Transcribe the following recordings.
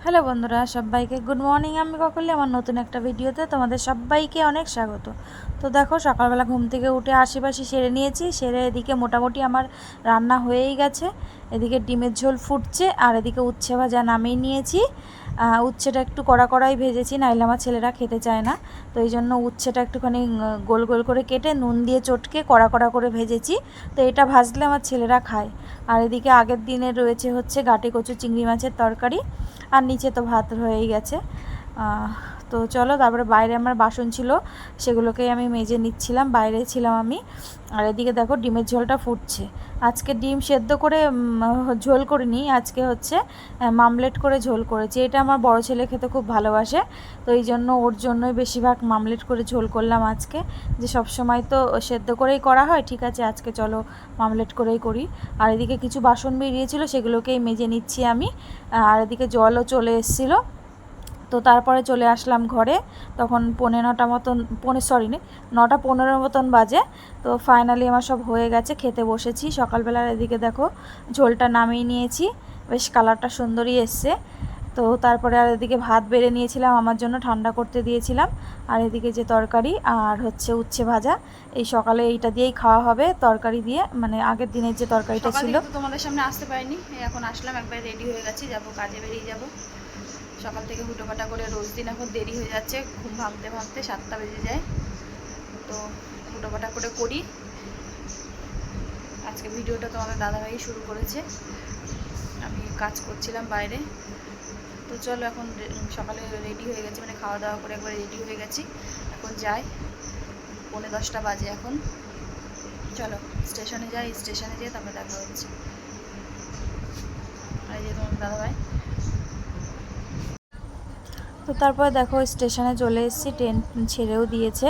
Hello বন্ধুরা, সবাইকে good morning. আমি কখনই আমার নতুন একটা ভিডিওতে তোমাদের সবাইকে অনেক স্বাগত। তো দেখো, সকালবেলা ঘুম থেকে উঠে আশিপাশি সেরে নিয়েছি। সেরে এদিকে মোটামুটি আমার রান্না হয়েই গেছে। এদিকে ডিমের ঝোল ফুটছে আর এদিকে উচ্ছে ভাজা নামিয়ে নিয়েছি। উচ্ছেটা একটু কড়া কড়াই ভেজেছি, নাইলে আমার ছেলেরা খেতে চায় না। তো এই জন্য উচ্ছেটা একটুখানি গোল গোল করে কেটে নুন দিয়ে চটকে কড়া কড়া করে ভেজেছি। তো এটা ভাজলে আমার ছেলেরা খায়। আর এদিকে আগের দিনে রয়েছে হচ্ছে গাঁটি কচু চিংড়ি মাছের তরকারি, আর নিচে তো ভাত হয়েই গেছে। তো চলো, তারপরে বাইরে আমার বাসন ছিল, সেগুলোকেই আমি মেজে নিচ্ছিলাম। বাইরে ছিলাম আমি। আর এদিকে দেখো, ডিমের ঝোলটা ফুটছে। আজকে ডিম সেদ্ধ করে ঝোল করিনি, আজকে হচ্ছে মামলেট করে ঝোল করেছি। এটা আমার বড় ছেলে খেতে খুব ভালোবাসে, তো এই জন্য ওর জন্যই বেশিরভাগ মামলেট করে ঝোল করলাম আজকে। যে সব সময় তো সেদ্ধ করেই করা হয়, ঠিক আছে আজকে চলো মামলেট করেই করি। আর এদিকে কিছু বাসন বেরিয়েছিল, সেগুলোকেই মেজে নিচ্ছি আমি। আর এদিকে জলও চলে এসেছিলো। তো তারপরে চলে আসলাম ঘরে। তখন 9:15 মতন, 9:15 মতন বাজে। তো ফাইনালি আমার সব হয়ে গেছে, খেতে বসেছি সকালবেলার। এদিকে দেখো, ঝোলটা নামিয়ে নিয়েছি, বেশ কালারটা সুন্দরই এসছে। তো তারপরে আর এদিকে ভাত বেড়ে নিয়েছিলাম, আমার জন্য ঠান্ডা করতে দিয়েছিলাম। আর এদিকে যে তরকারি আর হচ্ছে উচ্ছে ভাজা, এই সকালে এইটা দিয়েই খাওয়া হবে, তরকারি দিয়ে, মানে আগের দিনের যে তরকারিটা ছিল। তোমাদের সামনে আসতে পারিনি, এখন আসলাম, একবার রেডি হয়ে গেছি, যাব কাজে, বেরিয়ে যাব। সকাল থেকে হুটোপাটা করে রোজ দিন এখন দেরি হয়ে যাচ্ছে, ঘুম ভাঙতে ভাঙতে 7টা বেজে যায়। তো হুটোপাটা করে করি। আজকে ভিডিওটা তোমাদের দাদাভাই শুরু করেছে, আমি কাজ করছিলাম বাইরে। তো চলো, এখন সকালে রেডি হয়ে গেছি, মানে খাওয়া দাওয়া করে একবার রেডি হয়ে গেছি। এখন যাই, 9:45 বাজে এখন। চলো স্টেশনে যাই, স্টেশনে যেয়ে তারপরে দেখা হচ্ছে। আর এই যে তোমার দাদাভাই। তো তারপরে দেখো, স্টেশনে চলে এসেছি, ট্রেন ছেড়েও দিয়েছে।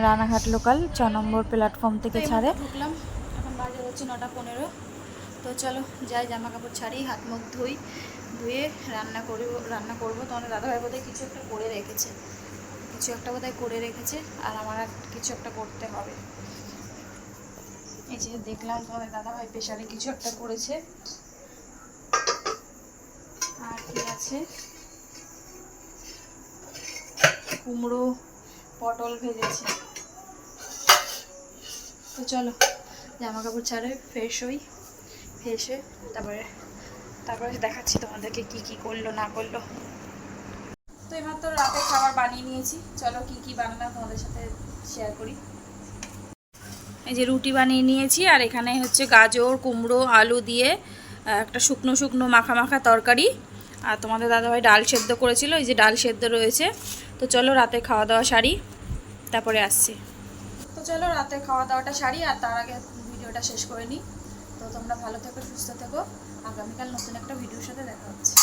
রানাঘাট লোকাল 6 নম্বর প্ল্যাটফর্ম থেকে ছাড়ে। ঢুকলাম, এখন বাজে হচ্ছে 9:15। তো চলো যাই, জামা কাপড় ছাড়ি, হাত মুখ ধুয়ে রান্না করবো। তোমাদের দাদাভাই বোধহয় কিছু একটা করে রেখেছে, আর আমার কিছু একটা করতে হবে। এই যে দেখলাম তোমাদের দাদাভাই প্রেশারে কিছু একটা করেছে। আর কি আছে, কুমড়ো পটল ভেজেছে। তো চলো জামা কাপড় ছাড়ে ফ্রেশ হই, ফ্রেশ হয়ে তারপরে দেখাচ্ছি তোমাদেরকে কি করলো না করলো। তো এইমাত্র রাতে খাবার বানিয়ে নিয়েছি, চলো কি বানালাম তোমাদের সাথে শেয়ার করি। এই যে রুটি বানিয়ে নিয়েছি, আর এখানে হচ্ছে গাজর, কুমড়ো, আলু দিয়ে একটা শুকনো মাখা মাখা তরকারি। আর তোমাদের দাদাভাই ডাল সেদ্ধ করেছিল, এই যে ডাল সেদ্ধ রয়েছে। তো চলো রাতে খাওয়া দাওয়া সারি, তারপরে আসছি। তো চলো রাতে খাওয়া দাওয়াটা সারি, আর তার আগে ভিডিওটা শেষ করে নিই। তো তোমরা ভালো থেকো, সুস্থ থেকো। আগামীকাল নতুন একটা ভিডিওর সাথে দেখা হচ্ছে।